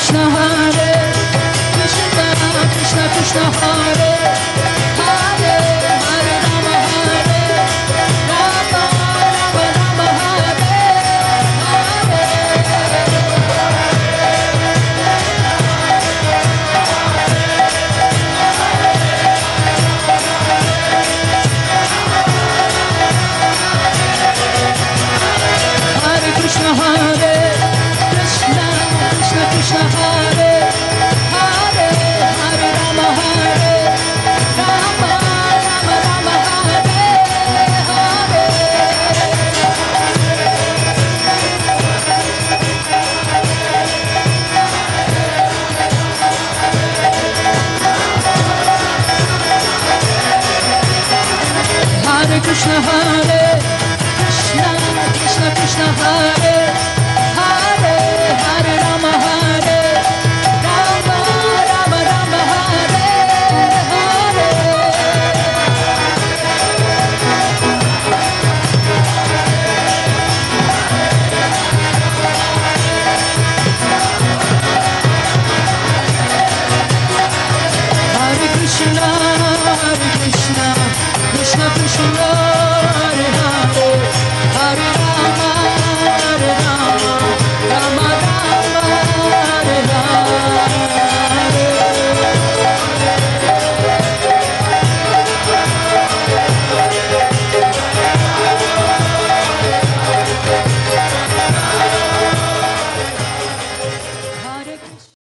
Krishna Hare Krishna Krishna Krishna Hare Hare Hare Rama Hare Rama Rama Rama Hare Hare Krishna Hare Krishna Krishna Krishna Hare Hare Hare Rama Hare Rama Rama Rama Hare Hare Hare Krishna Hare Krishna Krishna Krishna Hare